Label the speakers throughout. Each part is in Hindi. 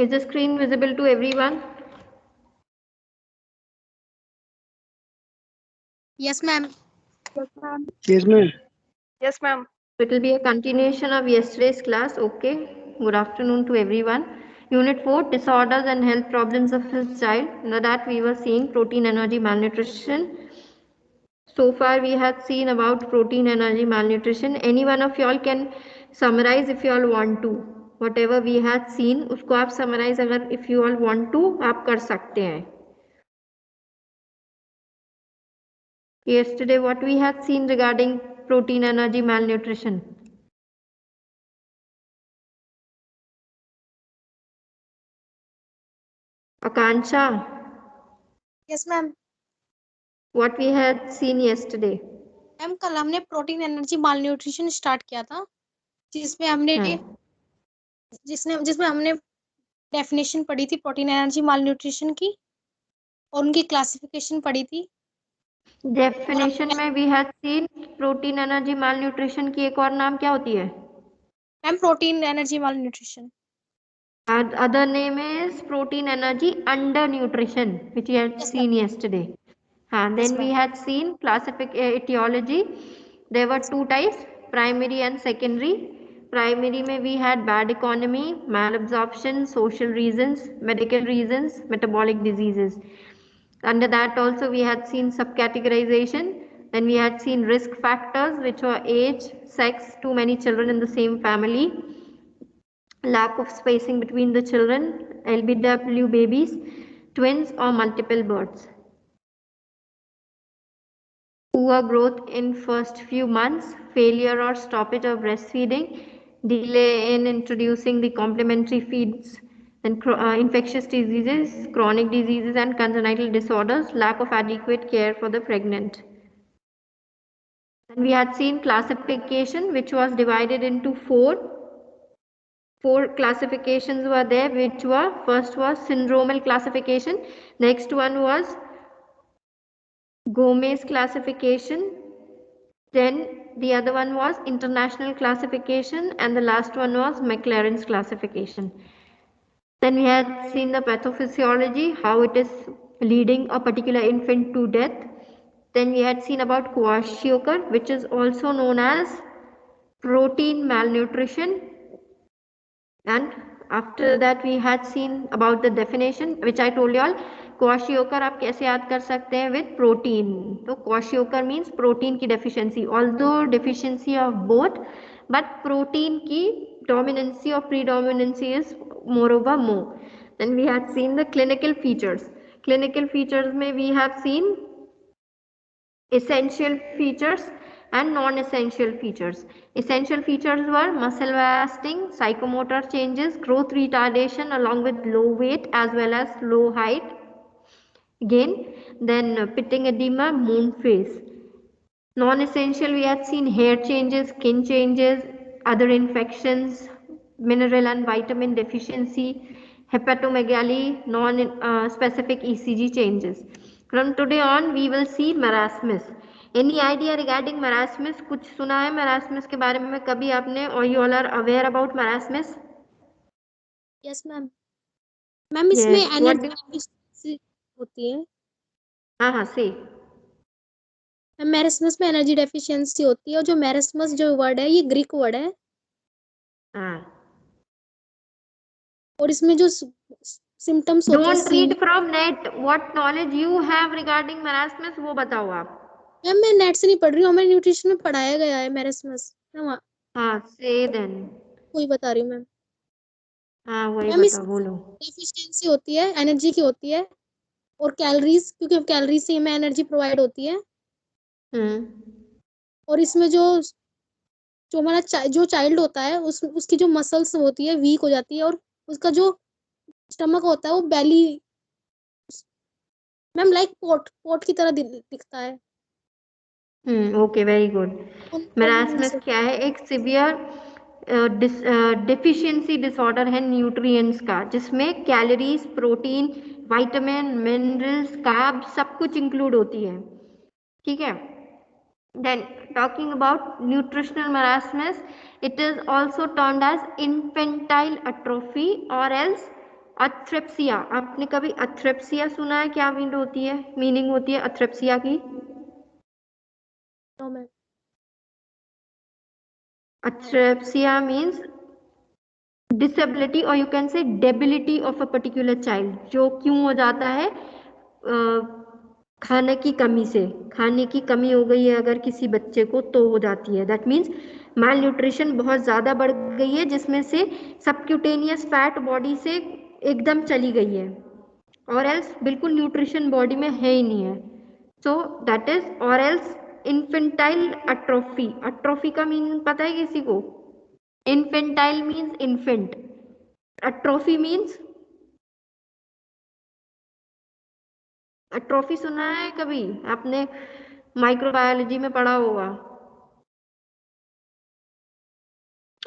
Speaker 1: Is the screen visible to everyone?
Speaker 2: Yes, ma'am.
Speaker 3: Yes, ma'am.
Speaker 4: Yes, ma'am.
Speaker 1: It will be a continuation of yesterday's class. Okay. Good afternoon to everyone. Unit 4, disorders and health problems of his child. Now that we were seeing protein, energy, malnutrition. So far we had seen about protein, energy, malnutrition. Any one of y'all can summarize if you all want to. Whatever we had seen, उसको आप summarize अगर if you all want to आप कर सकते हैं. Yesterday what we had seen regarding protein, energy, malnutrition. Akansha,
Speaker 2: Yes, ma'am.
Speaker 1: what we had seen yesterday.
Speaker 2: Ma'am कल हमने प्रोटीन एनर्जी माल न्यूट्रिशन स्टार्ट किया था जिसमें हमने
Speaker 1: हाँ.
Speaker 2: जिसमें हमने डेफिनेशन पढ़ी थी प्रोटीन एनर्जी माल न्यूट्रिशन की और उनकी क्लासिफिकेशन पढ़ी थी.
Speaker 1: डेफिनेशन में we had seen protein energy malnutrition की एक और नाम क्या होती है?
Speaker 2: Ma'am protein energy malnutrition.
Speaker 1: Other name is protein energy under nutrition, which we had
Speaker 2: Yes,
Speaker 1: seen yesterday. Then we had seen etiology. There were two types, primary and secondary. Primary में we had bad economy, malabsorption, social reasons, medical reasons, metabolic diseases. Under that also we had seen subcategorization. Then we had seen risk factors, which were age, sex, too many children in the same family, lack of spacing between the children, LBW babies, twins or multiple births. Poor growth in first few months, failure or stoppage of breastfeeding, delay in introducing the complementary feeds, and infectious diseases, chronic diseases and congenital disorders, lack of adequate care for the pregnant. And we had seen classification, which was divided into four classifications were there, which were, first was syndromal classification, next one was Gomez classification, then the other one was international classification, and the last one was McLaren's classification. Then we had seen the pathophysiology, how it is leading a particular infant to death. Then we had seen about kwashiorkor, which is also known as protein malnutrition. And after that we had seen about the definition, which I told you all. क्वाशियोकर आप कैसे याद कर सकते हैं विद प्रोटीन. तो क्वाशियोकर मीन्स प्रोटीन की deficiency, although deficiency of both, but protein की dominancy or predominancy is moreover more. Then we had seen the clinical features. Clinical features में we have seen essential features and non-essential features. Essential features were muscle wasting, psychomotor changes, growth retardation along with low weight as well as low height. Again, then pitting edema, moon phase. Non-essential, we had seen hair changes, skin changes, other infections, mineral and vitamin deficiency, hepatomegaly, non-specific ECG changes. From today on, we will see marasmus. Any idea regarding marasmus? कुछ सुना है marasmus के बारे में कभी आपने, or you all are aware about marasmus?
Speaker 2: Yes ma'am. Ma'am इसमें एनर्जी होती है.
Speaker 1: हाँ से.
Speaker 2: मैरिस्मस में एनर्जी डेफिशिएंसी होती है और जो मैरिस्मस जो वर्ड है ये ग्रीक वर्ड है. और इसमें जो सिम्टम्स होते हैं.
Speaker 1: Don't read from net. What knowledge you have regarding marasmus वो बताओ आप.
Speaker 2: मैम मैं नेट से नहीं पढ़ रही हूँ, हमें न्यूट्रिशन में पढ़ाया गया है मैरिस्मस.
Speaker 1: हाँ से देन.
Speaker 2: वही बता रही हूँ मैम.
Speaker 1: हाँ वही
Speaker 2: मैम
Speaker 1: बताओ, बोलो.
Speaker 2: डेफिशिएंसी होती है एनर्जी की होती है और कैलोरीज, क्योंकि कैलोरीज से हमें एनर्जी प्रोवाइड होती है. और इसमें जो हमारा जो चाइल्ड होता है उसकी जो मसल्स होती है वीक हो जाती है और उसका जो स्टमक होता है वो बेली मैम लाइक पोट की तरह दिखता है.
Speaker 1: Okay, very good. मैरास्मस क्या है? एक सिवियर डेफिशिएंसी डिसऑर्डर है न्यूट्रिएंट्स का, जिसमें calories, protein, vitamin, minerals, carb सब कुछ इंक्लूड होती है. ठीक है. Then talking about nutritional marasmus, it is also termed as infantile atrophy or else अथ्रेप्सिया, आपने कभी अथ्रेप्सिया सुना है? क्या मीनिंग होती है अथ्रेप्सिया की?
Speaker 2: No ma'am.
Speaker 1: Athrepsia means disability और you can say debility of a particular child, जो क्यों हो जाता है? खाने की कमी से, खाने की कमी हो गई है अगर किसी बच्चे को तो हो जाती है। दैट मीन्स माल न्यूट्रिशन बहुत ज़्यादा बढ़ गई है, जिसमें से सबक्यूटेनियस फैट बॉडी से एकदम चली गई है, और एल्स बिल्कुल न्यूट्रिशन बॉडी में है ही नहीं है। सो दैट इज, और एल्स इन्फेंटाइल अट्रोफी। अट्रोफी का मीनिंग पता है किसी को? Infantile means infant, atrophy means, atrophy सुना है कभी आपने? माइक्रोबायोलॉजी में पढ़ा होगा।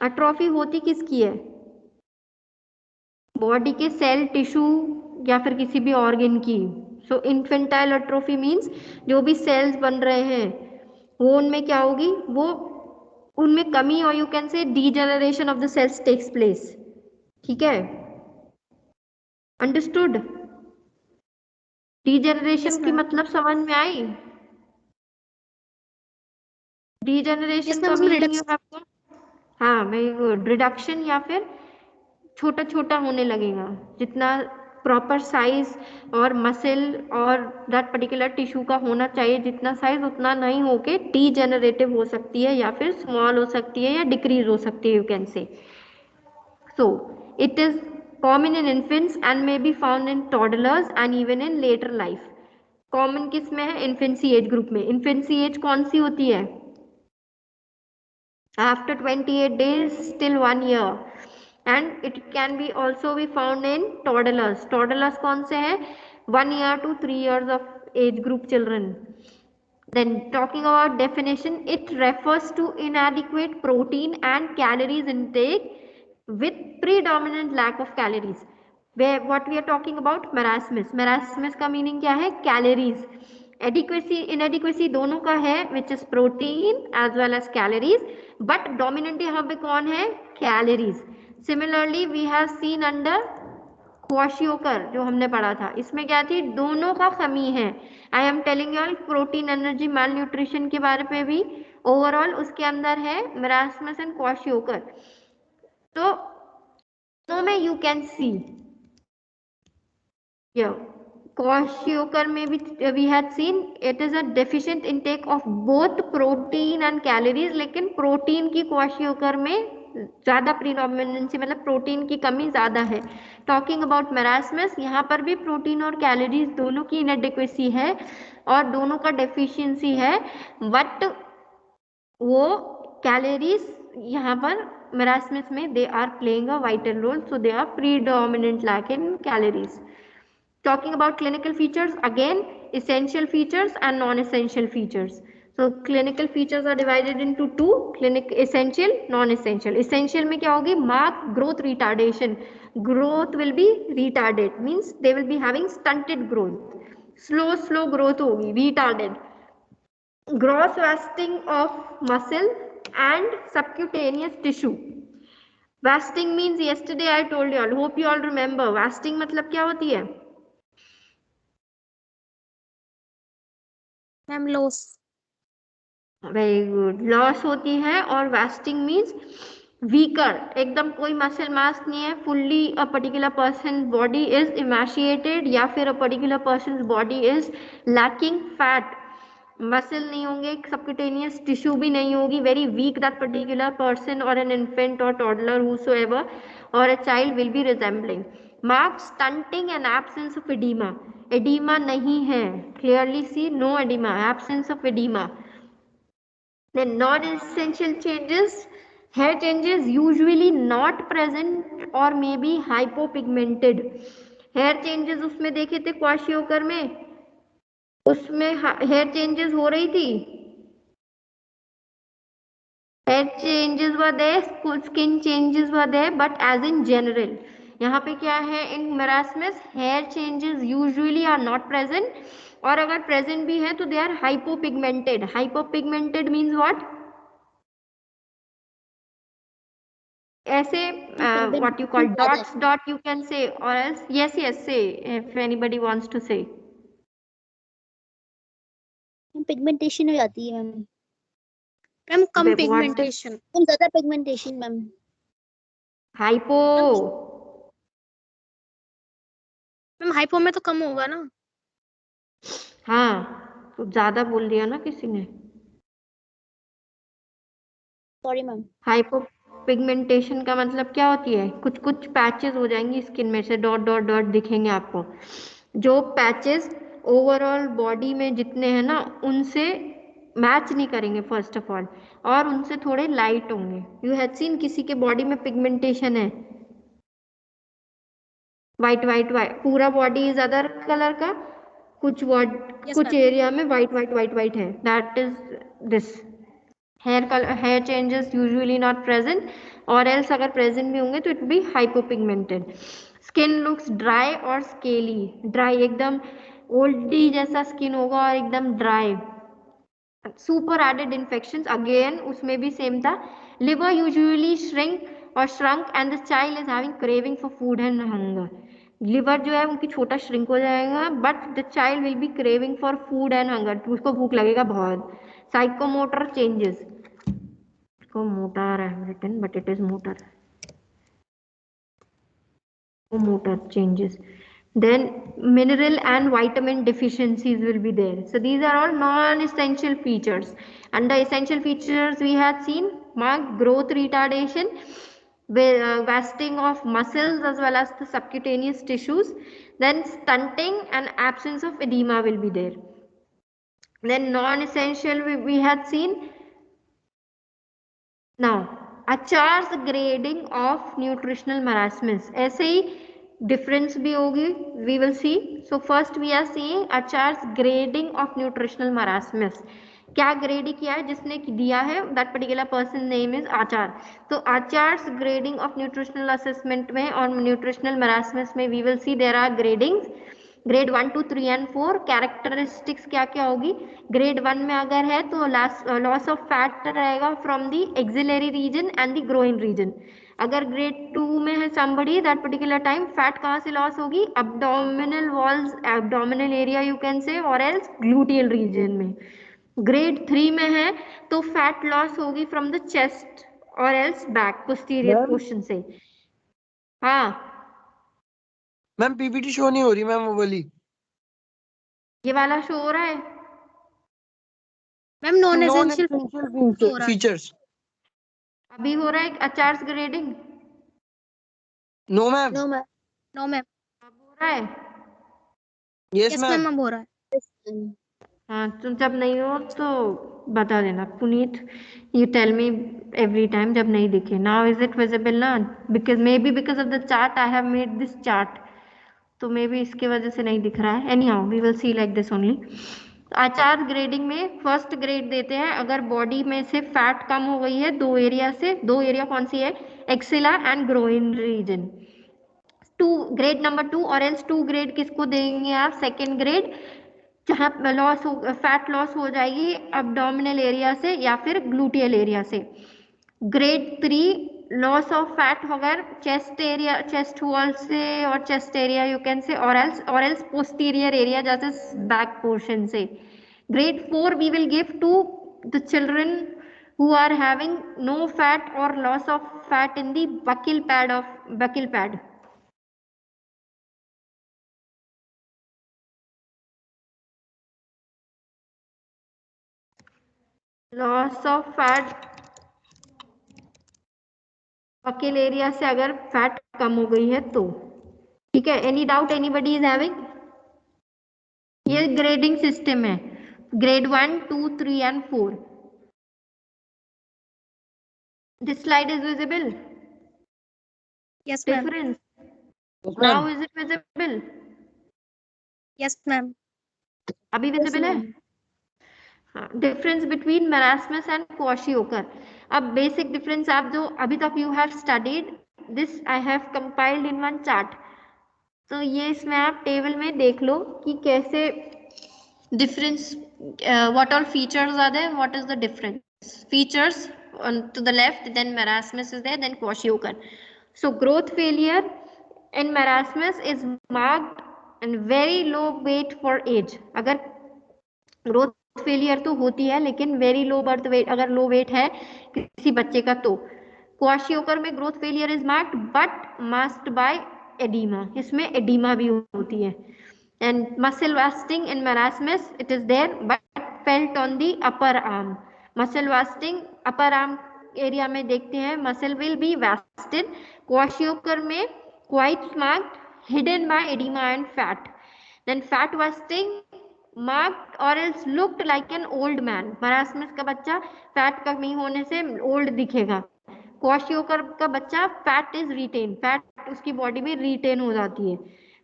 Speaker 1: अट्रोफी होती किसकी है? बॉडी के सेल, टिश्यू या फिर किसी भी ऑर्गन की। सो इन्फेंटाइल अट्रोफी मीन्स जो भी सेल्स बन रहे हैं वो उनमें क्या होगी, वो उनमें कमी, और you can say degeneration of the cells takes place. ठीक है, अंडरस्टूड? डीजेनरेशन
Speaker 2: यस
Speaker 1: की
Speaker 2: मैम।
Speaker 1: मतलब समझ में आई? डीजेनरेशन
Speaker 2: यस मैम,
Speaker 1: का
Speaker 2: उसमें
Speaker 1: मीनिंग है
Speaker 2: रिडक्शन।
Speaker 1: आपको? हाँ, वेरी गुड। रिडक्शन या फिर छोटा छोटा होने लगेगा, जितना प्रॉपर साइज और मसल और दैट पर्टिकुलर टिश्यू का होना चाहिए जितना साइज, उतना नहीं होके डीजेनरेटिव हो सकती है, या फिर स्मॉल हो सकती है, या डिक्रीज हो सकती है, you can say. So it is common in infants and may be found in toddlers and even in later life. Common किस में है? इन्फेंसी एज ग्रुप में। इन्फेंसी एज कौन सी होती है? After 28 days till 1 year, and it can be also be found in toddlers. Toddlers कौन से हैं? 1 year to 3 years of age group children. Then talking about definition, it refers to inadequate protein and calories intake with predominant lack of calories. Where what we are talking about? Marasmus. Marasmus का meaning क्या है? Calories. Adequacy, inadequacy दोनों का है, which is protein as well as calories, but dominant यहाँ पे कौन है? Calories. Similarly, we have seen under क्वाशियोकर जो हमने पढ़ा था, इसमें क्या थी? दोनों का कमी है। आई am telling you protein energy mall nutrition के बारे में भी ओवरऑल उसके अंदर है मरासमस एंड क्वाशियोकर। तो में यू कैन सी क्वाशियोकर में भी we had seen it is a deficient intake of both protein and calories, लेकिन प्रोटीन की क्वाशियोकर में ज्यादा प्रीडोमिनेंसी, मतलब प्रोटीन की कमी ज्यादा है। टॉकिंग अबाउट मेरास्मस, यहाँ पर भी प्रोटीन और कैलोरीज दोनों की इनएडिक्वेसी है और दोनों का डेफिशिएंसी है, बट वो कैलोरीज यहाँ पर मेरास्मस में they are playing a vital role, so they are predominant lack in calories. Talking about clinical features, again essential features and non-essential features. So clinical features are divided into two: essential, non-essential. Essential में क्या होगी? Marked growth retardation. Growth will be retarded, means they will be having stunted growth. Slow growth होगी, retarded. Gross wasting of muscle and subcutaneous tissue. Wasting means yesterday I told you all, hope you all remember. Wasting मतलब क्या होती है?
Speaker 2: Ma'am loss.
Speaker 1: Very good, loss होती है। और वास्टिंग मीन्स वीकर, एकदम कोई मसल मास नहीं है, fully a particular person body is emaciated, या फिर a particular person body is lacking fat, muscle नहीं होंगे, सबक्यूटेनियस टिश्यू भी नहीं होगी, very weak that particular person और एन इन्फेंट और toddler whosoever or a child will be resembling. Mark stunting and absence of edema. edema नहीं है, clearly see no edema, absence of edema. Then non-essential changes, hair changes usually not present or may be hypopigmented. hair changes उसमें देखे थे क्वाशियोकर में, उसमें hair changes हो रही थी, hair changes were there, skin changes were there, but as in general यहाँ पे क्या है? In marasmus hair changes usually are not present, और अगर प्रेजेंट भी है तो they are hypopigmented. Hypopigmented means what? ऐसे what you call dots dot you can say, or else yes say if anybody wants to say.
Speaker 4: Pigmentation हो जाती है मैम। मैम कम
Speaker 1: What is
Speaker 2: पिगमेंटेशन,
Speaker 4: कम ज्यादा pigmentation ma'am.
Speaker 1: hypo?
Speaker 2: Ma'am hypo में तो कम होगा ना।
Speaker 1: हाँ, तो ज्यादा बोल दिया ना किसी ने।
Speaker 4: Sorry ma'am.
Speaker 1: हाइपो पिगमेंटेशन का मतलब क्या होती है? कुछ कुछ पैचेस हो जाएंगी स्किन में से, डॉट डॉट डॉट दिखेंगे आपको। जो पैचेस ओवरऑल बॉडी में जितने हैं ना, उनसे मैच नहीं करेंगे फर्स्ट ऑफ ऑल, और उनसे थोड़े लाइट होंगे। यू हैड सीन किसी के बॉडी में पिगमेंटेशन है वाइट वाइट वाइट, पूरा बॉडी इज अदर कलर का, कुछ कुछ
Speaker 2: ma'am.
Speaker 1: एरिया में वाइट वाइट वाइट वाइट है, that is this. Hair colour, hair changes usually not present, और एल्स अगर प्रेजेंट भी होंगे तो it be hypopigmented. Skin looks dry और स्केली, ड्राई एकदम ओल्डी जैसा स्किन होगा और एकदम dry. Super added infections, again उसमें भी सेम था। लिवर यूजुअली श्रिंक और shrunk and the child is having craving for food and hunger. Liver जो है उनकी छोटा श्रिंक हो जाएगा, but the child will be craving for food and hunger, उसको भूख लगेगा बहुत। साइकोमोटर चेंजेस, को मोटर है written but it is motor, motor changes. Then mineral and vitamin deficiencies will be there. So these are all non-essential features. Under essential features we had seen marked growth retardation, wasting of muscles as well as the subcutaneous tissues. Then stunting and absence of edema will be there. Then non-essential we had seen. Now Achar's grading of nutritional marasmus, ऐसे ही difference भी होगी, we will see. So first we are seeing Achar's grading of nutritional marasmus. क्या ग्रेड किया है जिसने दिया है, that particular person name is आचार। तो Achar's grading of nutritional assessment में और nutritional marasmus में we will see there are gradings. Grade 1 2 3 and 4 characteristics क्या क्या होगी? ग्रेड 1 में अगर है तो लॉस ऑफ फैट रहेगा from the axillary reason and the groin reason. अगर ग्रेड 2 में है somebody that particular time, fat कहाँ से लॉस होगी? abdominal walls, abdominal area you can say, और एल्स ग्लूटियल रीजन में। ग्रेड 3 में है तो फैट लॉस होगी फ्रॉम द चेस्ट और एल्स बैक पोस्टीरियर पोर्शन से। हाँ
Speaker 3: मैम पीपीटी शो नहीं हो रही मैम, वो वाली
Speaker 1: ये वाला शो हो रहा है
Speaker 2: ma'am non
Speaker 3: non
Speaker 2: essential
Speaker 3: essential features.
Speaker 1: अभी हो रहा है अचार्स grading?
Speaker 3: No ma'am.
Speaker 2: No ma'am, no ma'am.
Speaker 1: अब हो रहा है?
Speaker 3: Yes
Speaker 2: yes
Speaker 3: ma'am.
Speaker 2: मैम अब हो रहा है।
Speaker 1: हाँ, तो जब नहीं हो तो बता देना Puneet, you tell me every time जब नहीं दिखे। नाउ इज इट विजिबल ना? Because maybe because of the chart I have made this chart, तो मे बी इसकी वजह से नहीं दिख रहा है। Anyhow we will see like this only. आचार ग्रेडिंग में फर्स्ट ग्रेड देते हैं अगर बॉडी में से फैट कम हो गई है दो एरिया से। दो एरिया कौन सी है? Axilla and groin region. Grade number 2 और एल्स 2 ग्रेड किसको देंगे आप? सेकेंड ग्रेड, जहाँ लॉस हो, फैट लॉस हो जाएगी एब्डोमिनल एरिया से या फिर ग्लूटियल एरिया से। ग्रेड 3 लॉस ऑफ फैट अगर चेस्ट एरिया, चेस्ट वॉल से और chest area you can say, और एल्स पोस्टीरियर एरिया जैसे बैक पोर्शन से। Grade 4 we will give to the children who are having no fat or loss of fat in the buccal pad. Loss of fat buccal area से अगर फैट कम हो गई है तो। ठीक है, any doubt anybody is having? ये ग्रेडिंग सिस्टम है, grade 1 2 3 and 4। This slide is visible?
Speaker 2: Yes ma'am,
Speaker 1: difference
Speaker 3: yes
Speaker 1: now
Speaker 3: ma'am.
Speaker 1: Is it visible?
Speaker 2: Yes ma'am.
Speaker 1: अभी विजिबल है? हाँ, डिफरेंस बिटवीन मैरास्मस एंड क्वाशियोकर। अब बेसिक डिफरेंस आप जो अभी तक you have studied, this I have compiled in one chart. तो ये इसमें आप टेबल में देख लो कि कैसे difference, what all features are there, what is the difference features to the left, then marasmus is there, then kwashiorkor. So growth failure in marasmus is marked and very low weight for age. अगर ग्रोथ फेलियर तो होती है लेकिन वेरी लो बर्थ वेट, अगर लो वेट है किसी बच्चे का तो क्वाशियोकर में growth failure is marked but masked by oedema, इसमें एडीमा भी होती है. And muscle wasting in marasmus it is there but felt on the upper arm. Muscle wasting upper arm area में देखते हैं, muscle will be wasted. Kwashiorkor में quite marked, hidden by oedema and fat. Then fat wasting marked or else looked like an old man. Marasmus का बच्चा फैट कमी होने से ओल्ड दिखेगा. क्वाशियोकर का बच्चा फैट इज रिटेन, फैट उसकी बॉडी में रिटेन हो जाती है.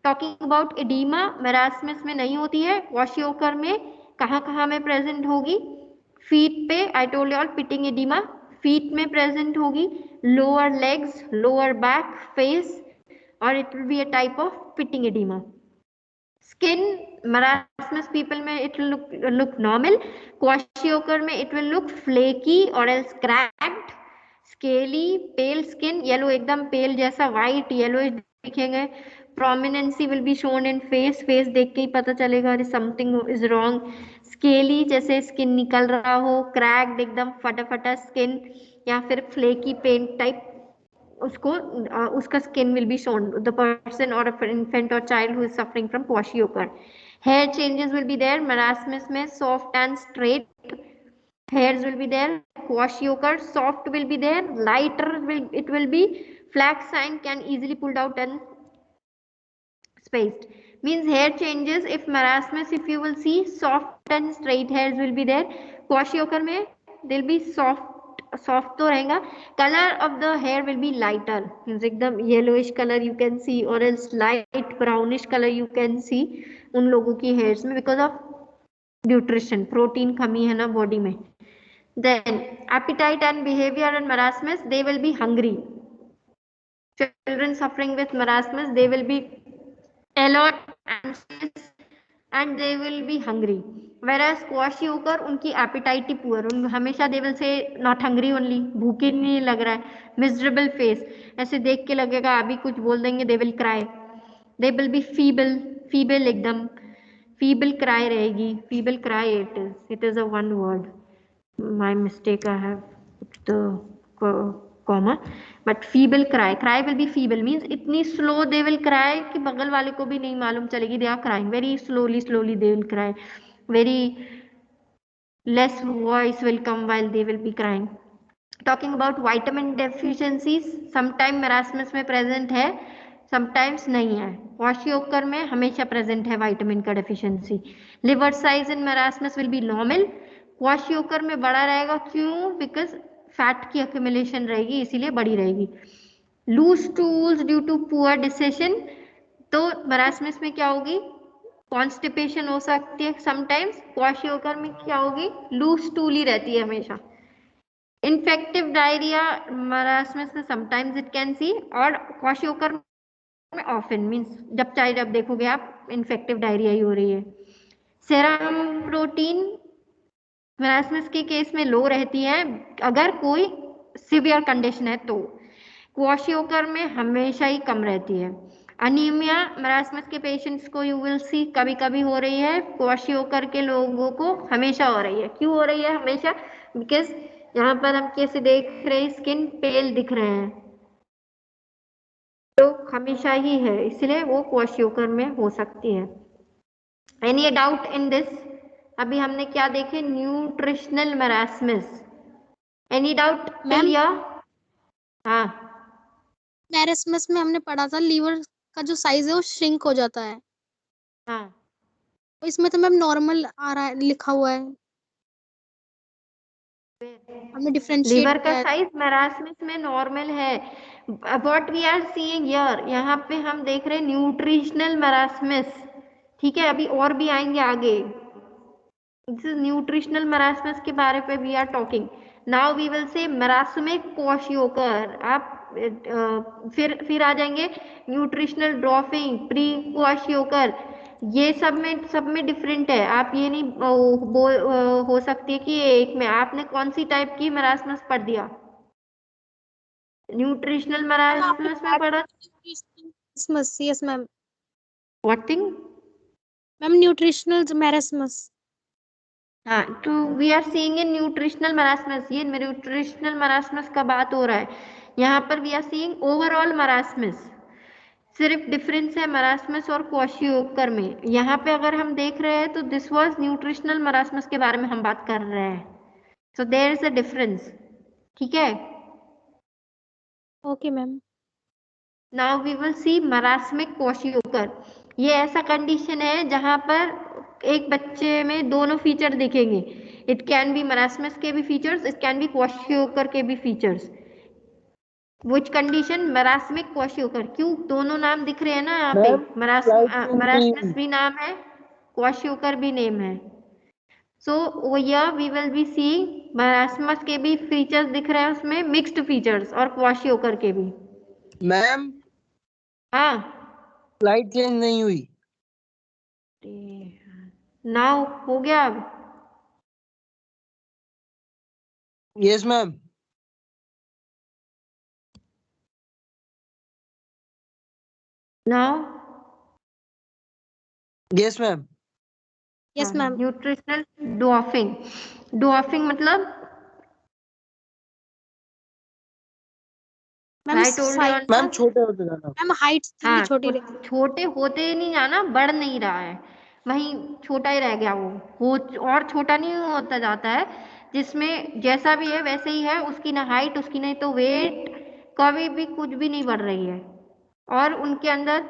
Speaker 1: टॉकिंग अबाउट एडीमा, मरासमस में नहीं होती है, क्वाशियोकर में कहाँ में प्रेजेंट होगी? फीट पे, I told you all pitting oedema feet में प्रेजेंट होगी, lower legs, lower back, face, और it will be a type of pitting oedema. Skin, marasmus people में it will look normal. Kwashiorkor में it will look flaky or else cracked, scaly, pale skin, yellow एकदम pale जैसा white yellowish दिखेंगे. Prominency will be shown in face, face देख के ही पता चलेगा something is wrong. Scaly जैसे skin निकल रहा हो, cracked एकदम फटा skin, या फिर flaky paint type उसको उसका skin will be shown, the person or an infant or child who is suffering from kwashiorkor. Hair changes will be there. Marasmus में soft and straight hairs will be there. Kwashiorkor soft will be there, lighter it will be. Flax sign can easily pulled out and spaced. Means hair changes if marasmus, if you will see soft and straight hairs will be there. Kwashiorkor में they'll be soft तो रहेगा. Colour of the hair will be lighter, means एकदम yellowish colour you can see और else light brownish colour you can see उन लोगों की हेयर्स में, बिकॉज ऑफ न्यूट्रिशन, प्रोटीन कमी है ना बॉडी में. Then appetite and behaviour in marasmus, they will be hungry. Children suffering with marasmus they will be alert and they will be hungry, whereas kwashiorkor उनकी appetite ही poor, हमेशा they will say not hungry only, भूखे नहीं लग रहा है. miserable face, ऐसे देख के लगेगा अभी कुछ बोल देंगे. they will cry, they will be feeble, feeble एकदम feeble cry रहेगी. feeble cry it is a one word, my mistake, I have put the comma, but feeble cry will be feeble means इतनी slow they will cry कि बगल वाले को भी नहीं मालूम चलेगी. they are crying very slowly they will cry, very less voice will come while they will be crying. Talking about vitamin deficiencies, sometime marasmus में present है, sometimes नहीं है. kwashiorkor में हमेशा present है vitamin का deficiency. liver size in marasmus will be normal, kwashiorkor में बड़ा रहेगा. क्यों? because फैट की accumulation रहेगी इसीलिए बड़ी रहेगी. Loose stools due to poor digestion, तो मरासमस में क्या होगी? कॉन्स्टिपेशन हो सकती है समटाइम्स. क्वाशियोकर में क्या होगी? लूज स्टूल ही रहती है हमेशा. इन्फेक्टिव डायरिया मरासमस में समटाइम्स इट कैन सी, और क्वाशियोकर में ऑफन, मींस जब चाहे जब देखोगे आप इन्फेक्टिव डायरिया ही हो रही है. सेरम प्रोटीन मरासमस के केस में लो रहती है अगर कोई सिवियर कंडीशन है तो. क्वाशियोकर में हमेशा ही कम रहती है. अनीमिया मरासमस के पेशेंट्स को यू विल सी कभी कभी हो रही है, क्वाशियोकर के लोगों को हमेशा हो रही है. क्यों हो रही है हमेशा? बिकॉज यहाँ पर हम कैसे देख रहे हैं, स्किन पेल दिख रहे हैं, तो हमेशा ही है, इसलिए वो क्वाशियोकर में हो सकती है. Any doubt in this? अभी हमने क्या देखे? Nutritional marasmus. Any doubt
Speaker 2: ma'am?
Speaker 1: हाँ,
Speaker 2: मैरसमस में हमने पढ़ा था लीवर का जो साइज है वो श्रिंक हो जाता है.
Speaker 1: हाँ.
Speaker 2: तो इसमें तो मैम नॉर्मल आ रहा है, लिखा हुआ है, हमने डिफरेंशिएट
Speaker 1: लीवर
Speaker 2: किया
Speaker 1: का
Speaker 2: है.
Speaker 1: साइज मरासमस में नॉर्मल है. What we are seeing here, यहाँ पे हम देख रहे हैं न्यूट्रिशनल मरासमस. ठीक है, अभी और भी आएंगे आगे. न्यूट्रिशनल मरासमस के बारे पे we are talking. Now we will say marasmic क्वाशियोकर. आप फिर आ जाएंगे न्यूट्रिशनल ड्रॉपिंग, प्री क्वाशियोकर. ये सब में डिफरेंट है। आप ये नहीं हो सकती है कि ये एक में। आपने कौन सी टाइप की मरासमस पढ़ दिया? न्यूट्रिशनल मरासमस में पढ़ा?
Speaker 2: Yes ma'am.
Speaker 1: What thing?
Speaker 2: Ma'am nutritional marasmus.
Speaker 1: हाँ, तो we are seeing in nutritional marasmus. ये न्यूट्रिशनल मरासमस का बात हो रहा है। यहाँ पर we are seeing overall marasmus. सिर्फ डिफरेंस है मरासमस और क्वाशियोकर में। यहाँ पे अगर हम देख रहे हैं तो दिस वाज न्यूट्रिशनल मरासमस के बारे में हम बात कर रहे हैं। So there is a difference. ठीक है।
Speaker 2: Okay ma'am.
Speaker 1: Now we will see marasmic kwashiorkor. ये ऐसा कंडीशन है जहां पर एक बच्चे में दोनों फीचर दिखेंगे। इट कैन बी मरासमस के भी फीचर्स, इट कैन बी क्वाशियोकर के भी फीचर्स। Which condition? मरासमिक क्वाशियोकर। क्यों? दोनों नाम दिख रहे हैं ना यहाँ पे।
Speaker 3: Ma'am slide 20।
Speaker 1: मरासमस भी नाम है, क्वाशियोकर भी नेम है। सो यह we will be see marasmus के भी फीचर्स दिख रहे हैं उसमें, मिक्स्ड फीचर्स, और क्वाशियोकर के भी।
Speaker 3: मैम
Speaker 1: हाँ,
Speaker 3: स्लाइड चेंज नहीं हुई।
Speaker 1: नाउ हो गया अब?
Speaker 3: Yes ma'am.
Speaker 1: Now
Speaker 3: yes ma'am.
Speaker 2: Yes ma'am.
Speaker 1: Nutritional dwarfing. Dwarfing मतलब
Speaker 2: ma'am
Speaker 1: I told you
Speaker 3: ma'am
Speaker 1: ना।
Speaker 3: छोटे होते जाना।
Speaker 2: मैम हाइट
Speaker 1: हाँ,
Speaker 2: छोटी रहेगी।
Speaker 1: छोटे होते ही नहीं जाना, बढ़ नहीं रहा है, वहीं छोटा ही रह गया वो। हो और छोटा नहीं होता जाता है, जिसमें जैसा भी है वैसे ही है। उसकी ना हाइट, उसकी नहीं तो वेट, कभी भी कुछ भी नहीं बढ़ रही है। और उनके अंदर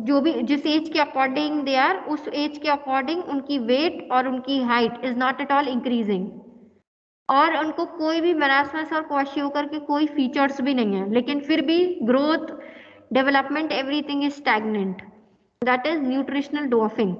Speaker 1: जो भी जिस एज के अकॉर्डिंग दे आर, उस एज के अकॉर्डिंग उनकी वेट और उनकी height is not at all increasing. और उनको कोई भी मरासमस और क्वाशियोकर के कोई फीचर्स भी नहीं है, लेकिन फिर भी growth, development, everything is stagnant. That is nutritional dwarfing.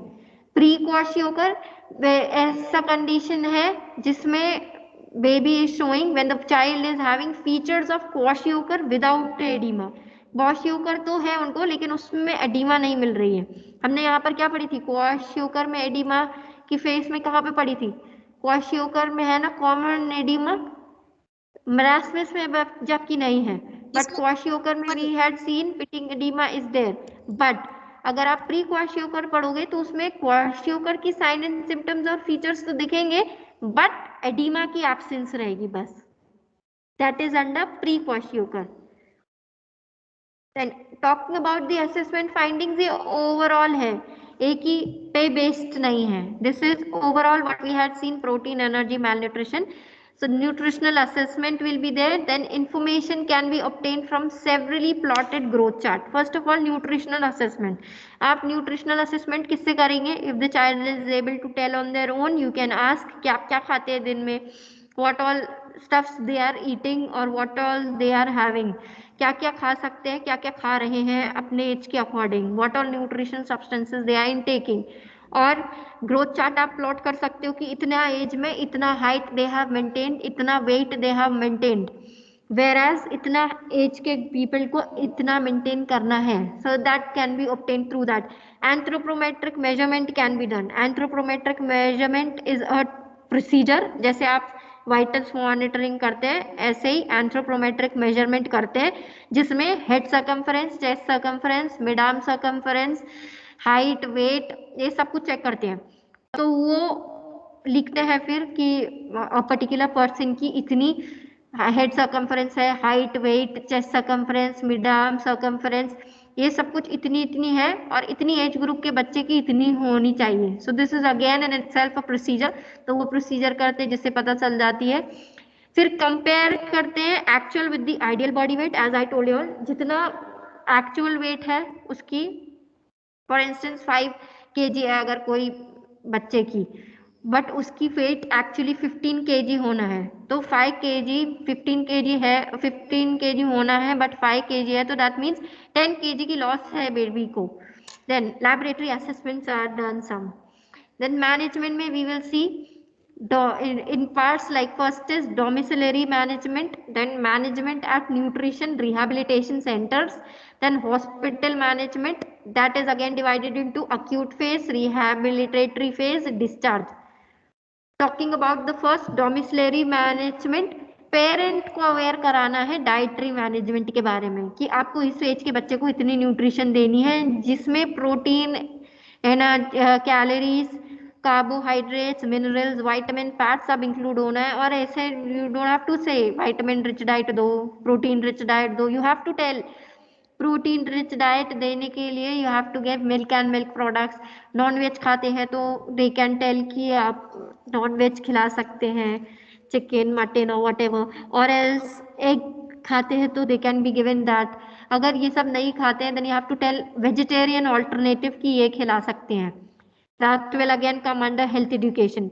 Speaker 1: Pre kwashiorkor ऐसा कंडीशन है जिसमें baby is showing when the child is having features of kwashiorkor without oedema. Kwashiorkor तो है उनको, लेकिन उसमें एडिमा नहीं मिल रही है। हमने यहाँ पर क्या पढ़ी थी? क्वाशियोकर में एडिमा की फेस में कहाँ पे पढ़ी थी? क्वाशियोकर में है ना कॉमन एडिमा, मरासमस में जबकि नहीं है। बट क्वाशियोकर में we had seen pitting oedema is there. But अगर आप प्री क्वाशियोकर पढ़ोगे तो उसमें क्वाशियोकर की साइन एंड सिम्टम्स और फीचर्स तो दिखेंगे, बट एडिमा की एब्सेंस रहेगी बस। That is under pre kwashiorkor. Then talking about the assessment findings, ये overall है, एक ही पे बेस्ड नहीं है। This is overall what we had seen: protein, energy, malnutrition. So nutritional assessment will be there. Then information can be obtained from severally plotted growth chart. First of all, nutritional assessment. आप nutritional assessment किससे करेंगे? If the child is able to tell on their own, you can ask कि आप क्या खाते हैं दिन में, what all stuffs they are eating or what all they are having, क्या क्या खा सकते हैं, क्या क्या खा रहे हैं अपने एज के according, what all nutrition substances they are intaking. और ग्रोथ चार्ट आप प्लॉट कर सकते हो कि इतना एज में इतना हाइट दे हैव मेंटेन्ड, इतना weight they have maintained, whereas इतना एज के पीपल को इतना मेंटेन करना है। So that can be obtained through that. Anthropometric measurement can be done. Anthropometric measurement is a procedure, जैसे आप वाइटल्स मॉनिटरिंग करते हैं ऐसे ही एंथ्रोपोमेट्रिक मेजरमेंट करते हैं, जिसमें head circumference, chest circumference, mid arm circumference, height, weight, ये सब कुछ चेक करते हैं। तो वो लिखते हैं फिर कि पर्टिकुलर पर्सन की इतनी हेड सर्कम्फरेंस है, height, weight, chest circumference, mid arm circumference, ये सब कुछ इतनी इतनी है, और इतनी एज ग्रुप के बच्चे की इतनी होनी चाहिए। So this is again an itself a procedure. तो वो प्रोसीजर करते हैं जिससे पता चल जाती है। फिर कंपेयर करते हैं actual with the ideal body weight. As I told you, जितना एक्चुअल वेट है उसकी, फॉर इंस्टेंस 5 kg है अगर कोई बच्चे की, बट उसकी वेट एक्चुअली 15 kg होना है, तो 5 kg 15 kg है, 15 kg होना है बट 5 kg है, तो दैट मीन्स 10 kg की लॉस है बेबी को। Then laboratory assessments are done some. Then management में we will see in parts like first is domiciliary management, then management at nutrition rehabilitation centers, then hospital management, that is again divided into acute phase, rehabilitatory phase, discharge. Talking about the first domiciliary management, parent को अवेयर कराना है डाइटरी मैनेजमेंट के बारे में कि आपको इस एज के बच्चे को इतनी न्यूट्रिशन देनी है जिसमें protein, calories, carbohydrates, minerals, vitamin, fat सब इंक्लूड होना है। और ऐसे you don't have to say vitamin rich diet दो, प्रोटीन रिच डाइट दो, you have to tell protein rich diet देने के लिए you have to give milk and milk products. Non veg खाते हैं तो दे कैन टेल कि आप नॉन वेज खिला सकते हैं, चिकन, मटन और वट एवर, और एल्स एग खाते हैं तो they can be given that. अगर ये सब नहीं खाते हैं then you have to tell vegetarian alternative की ये खिला सकते हैं। That will again come under health education.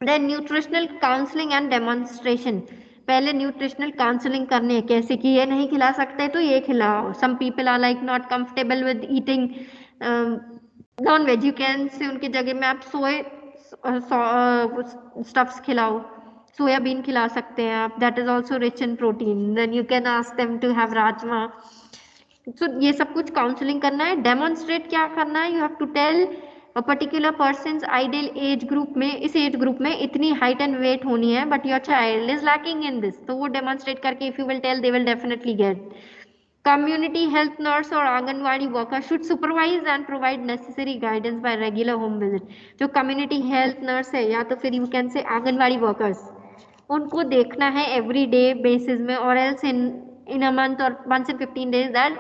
Speaker 1: Then nutritional counselling and demonstration, पहले न्यूट्रिशनल काउंसलिंग करने कैसे कि ये नहीं खिला सकते तो ये खिलाओ। Some people are like not comfortable with eating non veg, you can say उनकी जगह में आप सोए स्टफ्स खिलाओ, सोयाबीन खिला सकते हैं आप, that is also rich in protein. Then you can ask them to have rajma. तो ये सब कुछ काउंसलिंग करना है। डेमोन्स्ट्रेट क्या करना है, you have to tell a particular person's ideal age group में, इस एज ग्रुप में इतनी हाइट एंड वेट होनी है but your child is lacking in this, तो वो डेमोन्स्ट्रेट करके if you will tell they will definitely get. Community health nurse और anganwadi worker should supervise and provide necessary guidance by regular home visit. जो कम्युनिटी हेल्थ नर्स है या तो फिर यू कैन से आंगनवाड़ी वर्कर्स, उनको देखना है एवरी डे बेसिस में और एल्स इन अ मंथ और वंस इन 15 days दैट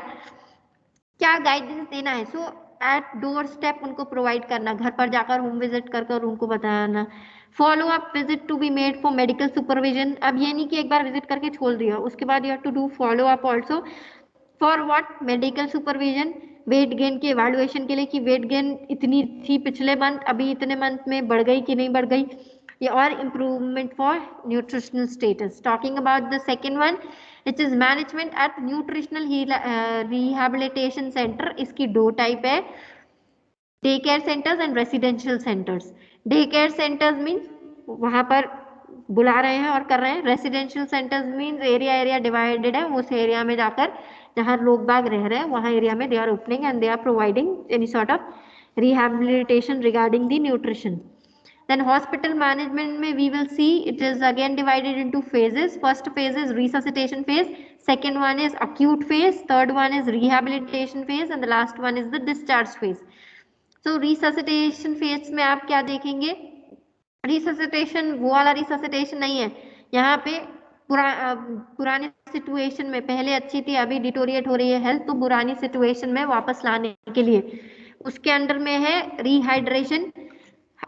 Speaker 1: क्या गाइडेंस देना है। सो एट डोर स्टेप उनको प्रोवाइड करना, घर पर जाकर होम विजिट कर कर उनको बताना। Follow up visit to be made for medical supervision, अब ये नहीं कि एक बार विजिट करके छोड़ दिया, उसके बाद you have to do follow up also. For what? Medical supervision, weight gain के इवैल्यूएशन के लिए कि वेट गेन इतनी थी पिछले मंथ, अभी इतने मंथ में बढ़ गई कि नहीं बढ़ गई, या और improvement for nutritional status. Talking about the second one it is management eight nutritional rehabilitation centre. इसकी दो टाइप है, day care centres and residential centres. Day care centres mean वहां पर बुला रहे हैं और कर रहे हैं, residential centres mean area divided है, उस एरिया में जाकर जहाँ लोग बाग रह रहे हैं वहाँ एरिया में they are opening and they are providing any sort of rehabilitation regarding the nutrition. Then hospital management में we will see it is again divided into phases. First phase is resuscitation phase, second one is acute phase, third one is rehabilitation phase and the last one is the discharge phase. So resuscitation phase में आप क्या देखेंगे, रिससिटेशन वो वाला रिससिटेशन नहीं है यहाँ पे। पुरानी सिचुएशन में पहले अच्छी थी अभी डिटोरिएट हो रही है हेल्थ, तो पुरानी सिचुएशन में वापस लाने के लिए उसके अंडर में है रिहाइड्रेशन।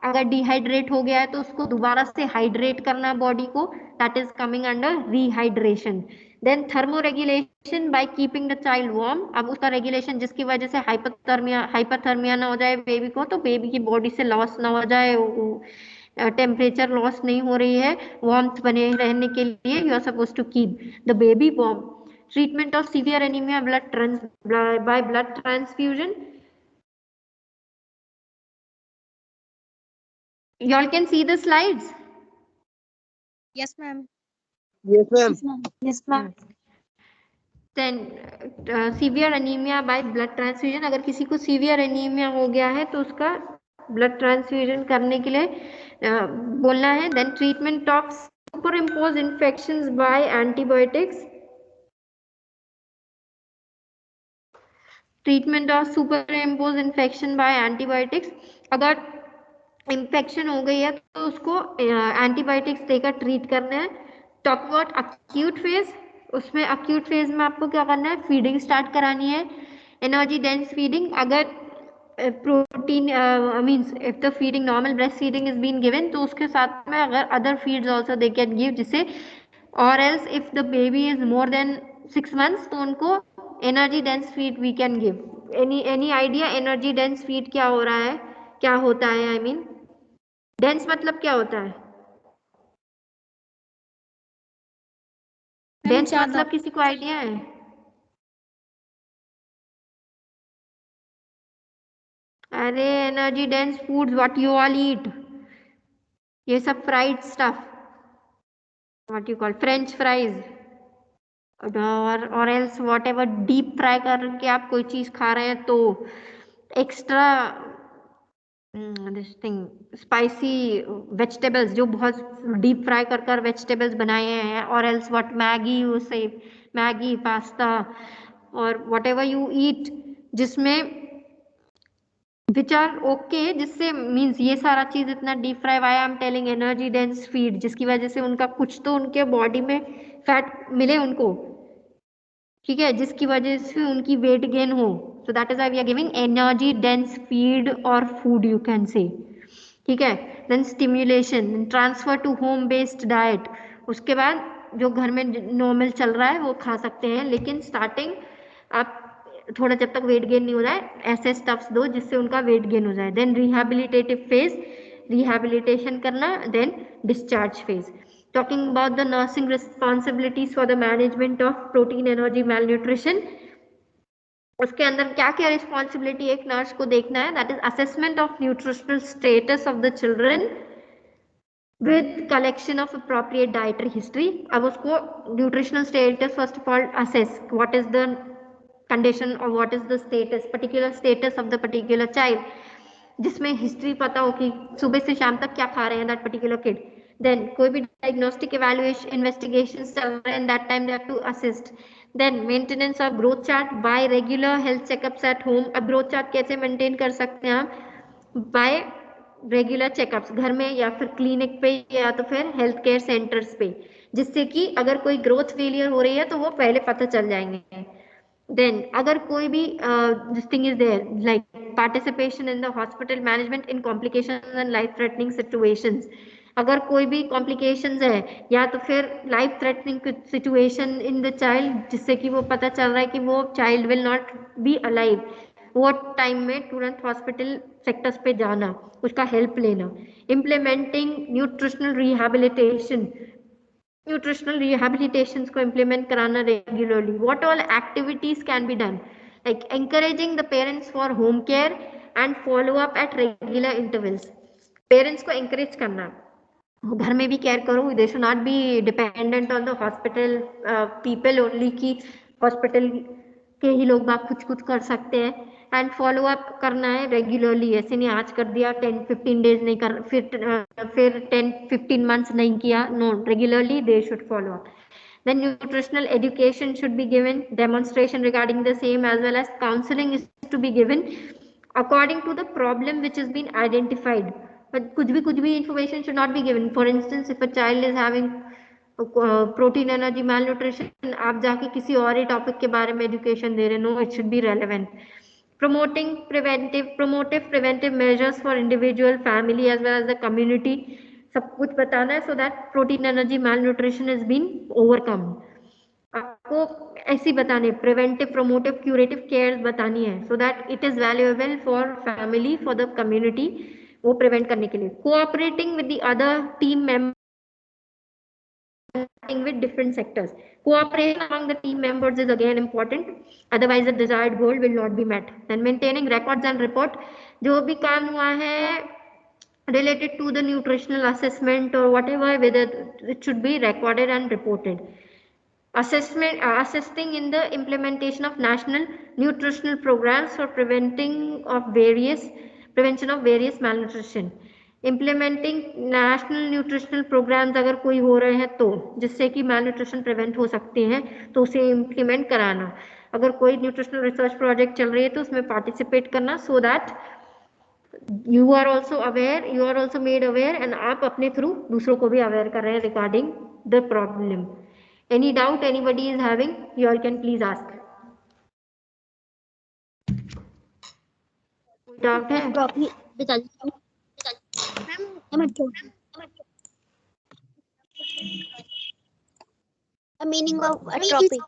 Speaker 1: अगर डिहाइड्रेट हो गया है तो उसको दोबारा से हाइड्रेट करना बॉडी को, that is coming under rehydration. Then thermoregulation by keeping the child warm, अब उसका रेगुलेशन जिसकी वजह से हाइपरथर्मिया ना हो जाए बेबी को, तो बेबी की बॉडी से लॉस ना हो जाए, टेम्परेचर लॉस नहीं हो रही है, वार्मथ बने रहने के लिए you are suppose to keep the baby warm. Treatment of severe anaemia by blood transfusion, you all can see the slides.
Speaker 2: Yes, ma'am.
Speaker 3: Yes, ma'am.
Speaker 4: Yes, ma'am.
Speaker 1: Then severe anemia by blood transfusion, अगर किसी को सीवियर एनीमिया हो गया है तो उसका ब्लड ट्रांसफ्यूजन करने के लिए बोलना है। Then treatment of super impose infections by antibiotics, treatment of super impose infection by antibiotics, अगर इन्फेक्शन हो गई है तो उसको एंटीबायोटिक्स देकर ट्रीट करना है। टॉक अबाउट अक्यूट फेज, उसमें अक्यूट फेज में आपको क्या करना है, फीडिंग स्टार्ट करानी है, एनर्जी डेंस फीडिंग। अगर protein means if the feeding normal breast feeding is been given तो उसके साथ में अगर other feeds also they can give, जिससे और else if the baby is more than 6 months तो उनको energy dense feed we can give. Any idea energy dense feed क्या हो रहा है, क्या होता है? आई मीन डेंस मतलब क्या होता है? डेंस
Speaker 2: ज्यादा।
Speaker 1: मतलब किसी को आइडिया है? अरे energy dense foods what you all eat, ये सब fried stuff, what you call french fries, और else whatever deep fry करके आप कोई चीज खा रहे हैं तो extra this thing spicy vegetables जो बहुत डीप फ्राई कर कर वेजिटेबल्स बनाए हैं, और else what Maggi, you say Maggi pasta और वॉट एवर यू ईट जिसमें विच आर ओके, जिससे मीन्स ये सारा चीज इतना deep fry, why I am telling energy dense feed, जिसकी वजह से उनका कुछ तो उनके बॉडी में फैट मिले उनको, ठीक है, जिसकी वजह से उनकी वेट गेन हो. So that is why we are giving energy dense feed और फूड यू कैन से, ठीक है. Then stimulation, transfer to home based diet, उसके बाद जो घर में नॉर्मल चल रहा है वो खा सकते हैं, लेकिन स्टार्टिंग आप थोड़ा जब तक वेट गेन नहीं हो जाए ऐसे स्टफ्स दो जिससे उनका वेट गेन हो जाए. देन रिहैबिलिटेटिव फेज, रिहैबिलिटेशन करना. Then discharge phase, talking about the nursing responsibilities for the management of protein energy malnutrition. उसके अंदर क्या क्या रिस्पॉन्सिबिलिटी एक नर्स को देखना है, that is assessment of nutritional status of the children with collection of appropriate dietary history. अब उसको nutritional status first of all assess, what is the condition or what is the status, particular status of the particular child, जिसमें हिस्ट्री पता हो कि सुबह से शाम तक क्या खा रहे हैं दैट पर्टिकुलर किड. देन कोई भी डायग्नोस्टिक इवैल्यूएशन इन्वेस्टिगेशंस चल रहे हैं, that time they have to assist. Then maintenance of growth chart by regular health checkups at home. अब ग्रोथ चार्ट कैसे मेंटेन कर सकते हैं आप, बाय रेगुलर चेकअप्स घर में या फिर क्लिनिक पे या तो फिर हेल्थ केयर सेंटर्स पे, जिससे कि अगर कोई ग्रोथ फेलियर हो रही है तो वो पहले पता चल जाएंगे. देन अगर कोई भी this thing is there like participation in the hospital management in complications and life threatening situations, अगर कोई भी कॉम्प्लिकेशंस है या तो फिर life threatening situation in the child, जिससे कि वो पता चल रहा है कि वो child will not be alive, वो टाइम में तुरंत हॉस्पिटल सेक्टर्स पे जाना, उसका हेल्प लेना. Implementing nutritional rehabilitation, nutritional rehabilitations को इम्प्लीमेंट कराना regularly. What all activities can be done, like encouraging the parents for home care and follow up at regular intervals. Parents को एंकरेज करना, घर में भी केयर करो, they should not be dependent on the hospital people only कि हॉस्पिटल के ही लोग बात कुछ कर सकते हैं. एंड फॉलो अप करना है रेगुलरली, ऐसे नहीं आज कर दिया 10-15 डेज नहीं कर, फिर 10-15 मंथ्स नहीं किया, no, regularly they should follow up. Then nutritional education should be given, demonstration regarding the same as well as counseling is to be given according to the problem which has been identified. But कुछ भी information should not be given. For instance, if a child is having protein energy malnutrition, आप जाके किसी और ही टॉपिक के बारे में एजुकेशन दे रहे, no, it should be relevant. Promoting preventive measures for individual, family as well as the community, सब कुछ बताना है so that protein energy malnutrition has been overcome. आपको ऐसी बताने प्रिवेंटिव, प्रोमोटिव, क्यूरेटिव केयर बतानी है so that it is valuable for family, for the community, वो प्रिवेंट करने के लिए. Cooperating with the other team members with different sectors. Cooperation among the team members is again important, otherwise the desired goal will not be met. Then maintaining records and report, जो भी काम हुआ है related to the nutritional assessment or whatever, whether it should be recorded and reported. Assisting in the implementation of national nutritional programs for prevention of various malnutrition. Implementing national nutritional programs अगर कोई हो रहे हैं तो, जिससे कि मैल न्यूट्रिशन प्रिवेंट हो सकते हैं, तो उसे इम्प्लीमेंट कराना. अगर कोई न्यूट्रिशनल रिसर्च प्रोजेक्ट चल रही है तो उसमें पार्टिसिपेट करना so that you are also aware, you are also made aware, and आप अपने थ्रू दूसरों को भी अवेयर कर रहे हैं regarding the problem. Any doubt anybody is having, you all can please ask. कोई डाउट है?
Speaker 4: बता दीजिए मीनिंग ऑफ अट्रोपी.